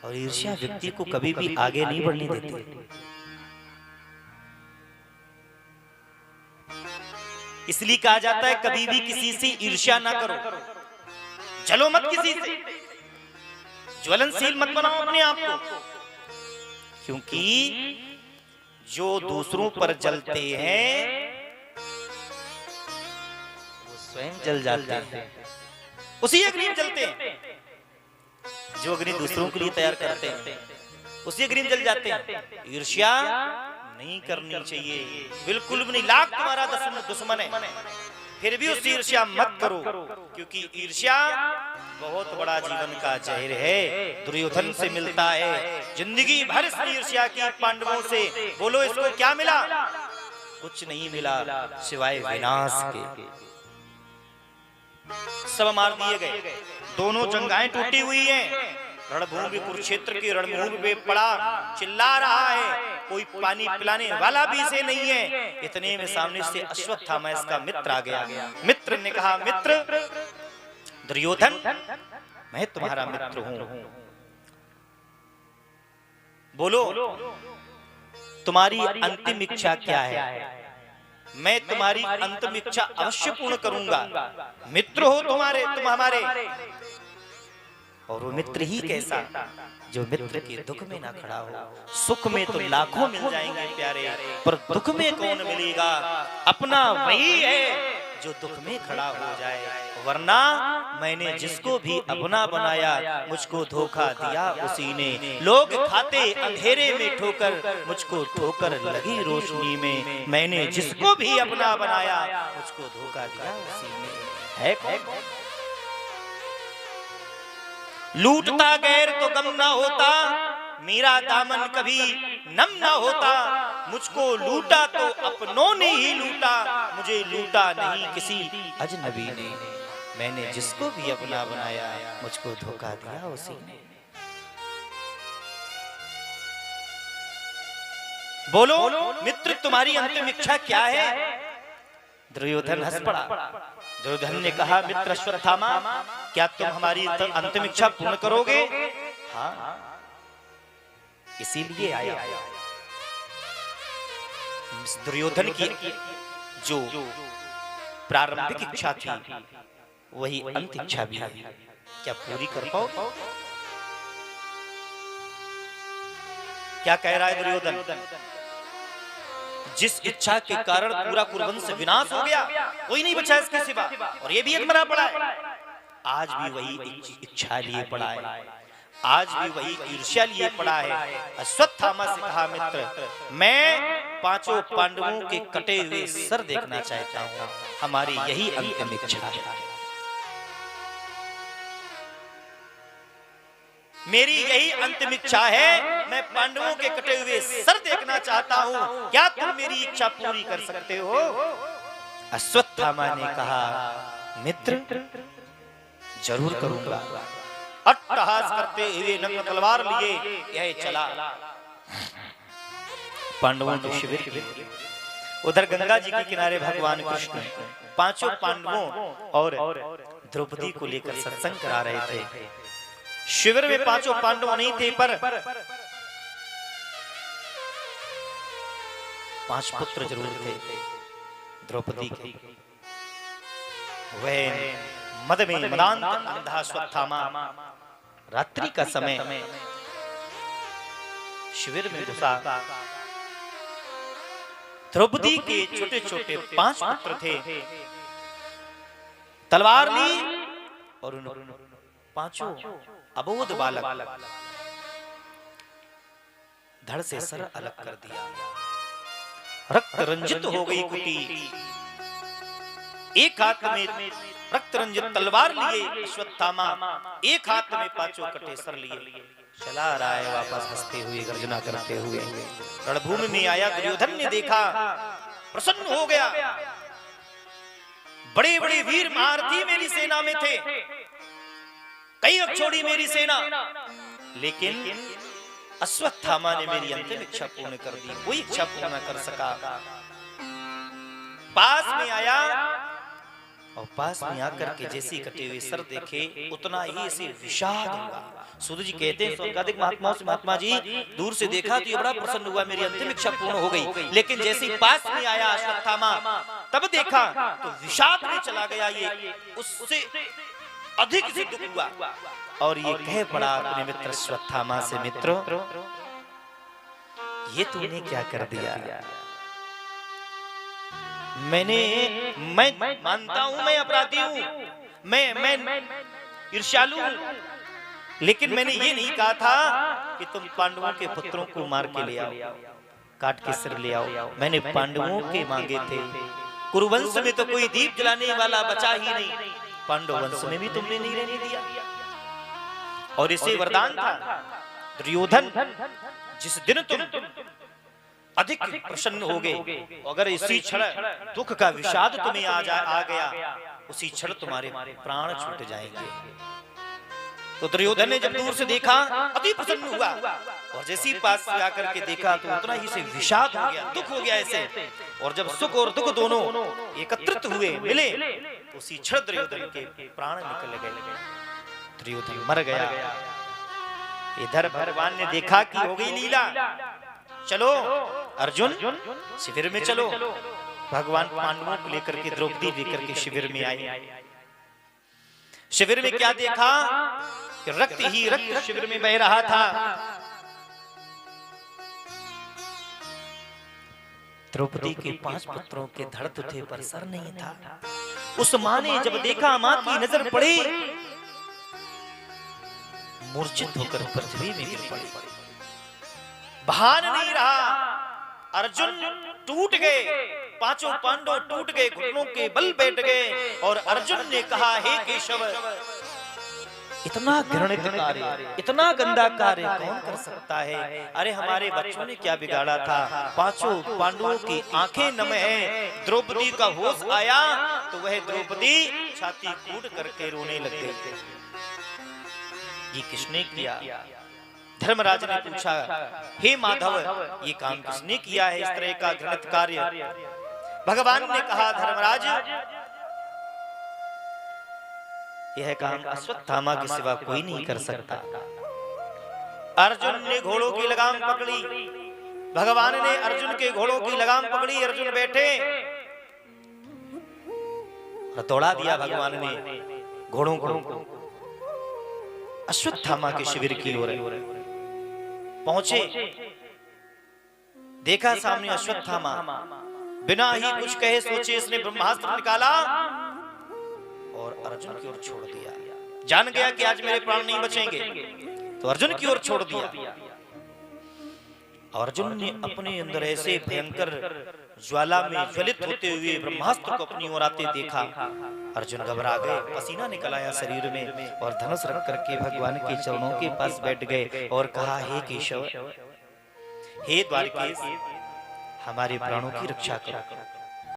और ईर्ष्या व्यक्ति को कभी भी आगे नहीं बढ़ने देती। इसलिए कहा जाता है कभी भी किसी से ईर्ष्या ना करो, चलो मत किसी से, ज्वलनशील मत बनाओ अपने आप को, क्योंकि जो दूसरों पर जलते हैं वो स्वयं जल जाते हैं। उसी अग्नि में जलते हैं, जो अग्नि दूसरों के लिए तैयार करते हैं उसी अग्नि में जल जाते हैं। ईर्ष्या नहीं करनी चाहिए, बिल्कुल भी नहीं। लाख तुम्हारा दुश्मन है फिर भी उससे ईर्ष्या मत करो, क्योंकि ईर्ष्या बहुत बड़ा जीवन का जहर है। दुर्योधन से मिलता है, जिंदगी भर इसने ईर्ष्या की पांडवों से। बोलो इसको क्या मिला? कुछ नहीं मिला सिवाय विनाश के। सब मार दिए गए, दोनों जंगाएं टूटी हुई हैं। रणभूमि कुरुक्षेत्र की रणभूमि पे पड़ा, चिल्ला रहा है, कोई पानी पिलाने वाला भी इसे नहीं है। इतने में सामने से अश्वत्थामा इसका मित्र आ गया। मित्र ने कहा, मित्र दुर्योधन, मैं तुम्हारा मित्र हूं, बोलो तुम्हारी अंतिम इच्छा क्या है? मैं तुम्हारी अंतिम इच्छा अवश्य पूर्ण करूंगा। मित्र हो तुम हमारे। और वो मित्र ही कैसा, जो मित्र के दुख में ना खड़ा हो। सुख में तो लाखों मिल जाएंगे प्यारे, पर दुख में कौन मिलेगा? अपना वही है जो दुख में खड़ा हो जाए। वरना मैंने जिसको भी अपना बनाया मुझको धोखा दिया उसी ने। लोग खाते अंधेरे में ठोकर, मुझको ठोकर लगी रोशनी में। मैंने जिसको भी अपना बनाया मुझको धोखा दिया उसी ने। है कौन? लूटता गैर तो गम ना होता, मेरा दामन कभी नम ना होता। मुझको लूटा तो अपनों ने ही लूटा, मुझे लूटा नहीं किसी अजनबी ने। मैंने जिसको भी अपना बनाया मुझको धोखा दिया उसी ने। बोलो मित्र, तुम्हारी अंतिम इच्छा क्या है? दुर्योधन हंस पड़ा। दुर्योधन ने कहा, मित्र अश्वत्थामा, क्या तुम हमारी अंतिम इच्छा पूर्ण करोगे? हाँ, इसीलिए आया। दुर्योधन की जो प्रारंभिक इच्छा थी वही अंत इच्छा भी है। क्या पूरी कर पाओ? क्या कह रहा है दुर्योधन? जिस इच्छा के कारण पूरा कुरुवंश विनाश हो गया, कोई नहीं बचा इसके सिवा, और ये भी मरा पड़ा है। आज भी वही इच्छा लिए पड़ा है, आज भी वही ईर्ष्या लिए पड़ा है। अश्वत्थामा से कहा, मित्र मैं पांचों पांडवों के कटे हुए सर देखना चाहता हूं, हमारी यही अंतिम इच्छा है। मेरी यही अंतिम इच्छा है, मैं पांडवों के कटे हुए सर देखना चाहता हूं। क्या तुम मेरी इच्छा पूरी कर सकते हो? अश्वत्थामा ने कहा, मित्र जरूर करूंगा। अट्टहास करते हुए नंग तलवार लिए यह चला पांडवों के शिविर के। उधर गंगा जी के किनारे भगवान कृष्ण पांचों पांडवों और द्रौपदी को लेकर सत्संग करा रहे थे। शिविर में पांचों पांडव नहीं थे, पर पांच पुत्र जरूर थे द्रौपदी के। वह मद में मदांत अंधा अश्वत्थामा रात्रि का समय शिविर में घुसा। द्रौपदी के छोटे छोटे पांच पुत्र थे। तलवार ली और उन पांचों अबोध बालक धड़ से सर अलग कर दिया। रक्त रंजित हो गई कुटी। एक हाथ में रक्त रंजित तलवार लिए अश्वत्थामा, एक हाथ में पांचों कटे सर लिए चला रहा है वापस हंसते हुए, गर्जना करते हुए। रणभूमि में आया दुर्योधन ने देखा, प्रसन्न हो गया। बड़े बड़े वीर महारथी मेरी सेना में थे, कई छोड़ी मेरी सेना, लेकिन अश्वत्थामा ने मेरी अंतिम इच्छा पूर्ण कर दी। कोई इच्छा पूर्ण कर सका। पास में आया और पास में आकर के जैसे कटे हुए सर देखे उतना ही इसे विषाद हुआ। सूत जी कहते हैं स्वर्गाधिक महात्माओं से, महात्मा जी दूर से देखा तो ये बड़ा प्रसन्न हुआ, मेरी अंतिम इच्छा पूर्ण हो गई, लेकिन जैसे ही पास में आया अश्वत्थामा तब देखा तो विषाद में चला गया, ये उससे अधिक से दुख हुआ। और ये कह पड़ा अपने मित्र अश्वत्थामा से, मित्रों ये तूने क्या कर दिया? मैं मानता हूं मैं अपराधी हूं, मैं ईर्ष्यालु हूं, लेकिन मैंने ये नहीं कहा था कि तुम पांडवों के पुत्रों को मार के ले आओ, काट के सिर ले आओ। मैंने पांडवों के मांगे थे। कुरुवंश में तो कोई दीप जलाने वाला बचा ही नहीं, पांडव वंश में भी तुमने नहीं रहने दिया। और इसे वरदान था दुर्योधन, जिस दिन तुम अधिक प्रसन्न हो गए, अगर इसी क्षण दुख का विषाद तुम्हें आ गया, उसी क्षण तुम्हारे प्राण छूट जाएंगे। तो दुर्योधन ने जब दूर से देखा अति प्रसन्न हुआ, और जैसे ही पास से आकर के देखा तो उतना ही से विषाद हो गया, दुख हो गया ऐसे। और जब सुख और दुख दोनों एकत्रित हुए, मिले, तो उसी क्षण दुर्योधन के प्राण निकल गए, दुर्योधन मर गया। इधर भगवान ने देखा कि हो गई लीला, चलो अर्जुन शिविर में चलो। भगवान पांडवों को लेकर के, द्रौपदी लेकर के शिविर में आए। शिविर में क्या देखा कि रक्त ही रक्त शिविर में बह रहा था। द्रौपदी के 5 पुत्रों के धड़ तो थे पर सर नहीं था। उस मां ने जब देखा, मां की नजर पड़ी, मूर्छित होकर पृथ्वी में गिर पड़ी। भान नहीं रहा, अर्जुन टूट गए, 5 पांडव टूट गए, घुटनों के बल बैठ गए। और अर्जुन ने कहा, हे केशव, इतना घृणित कार्य, इतना गंदा कार्य कौन कर सकता है? अरे हमारे बच्चों ने क्या बिगाड़ा था? 5 पांडवों की आंखें नम हैं। द्रौपदी का होश आया तो वह द्रौपदी छाती कूट करके रोने लग गई। ये किसने किया? धर्मराज ने पूछा, हे माधव, ये काम किसने किया है, इस तरह का घृणित कार्य? भगवान ने कहा, धर्मराज, यह काम अश्वत्थामा के सिवा कोई नहीं कर सकता। अर्जुन ने घोड़ों की लगाम पकड़ी, भगवान ने अर्जुन के घोड़ों की लगाम पकड़ी, अर्जुन बैठे, दौड़ा दिया भगवान ने घोड़ों को अश्वत्थामा के शिविर की ओर। पहुंचे, देखा सामने अश्वत्थामा, बिना ही कुछ कहे सोचे इसने ब्रह्मास्त्र निकाला और अर्जुन की ओर छोड़ दिया। जान गया कि आज मेरे प्राण नहीं बचेंगे, तो अर्जुन की ओर छोड़ दिया। अर्जुन ने अपने अंदर ऐसे भयंकर ज्वाला में ज्वलित होते हुए ब्रह्मास्त्र को अपनी ओर आते देखा। अर्जुन घबरा गए, पसीना निकल आया शरीर में, और धनुष रख करके भगवान के चरणों के पास बैठ गए और कहा, हे केशव, हे द्वारकेश, हमारे प्राणों की रक्षा करो।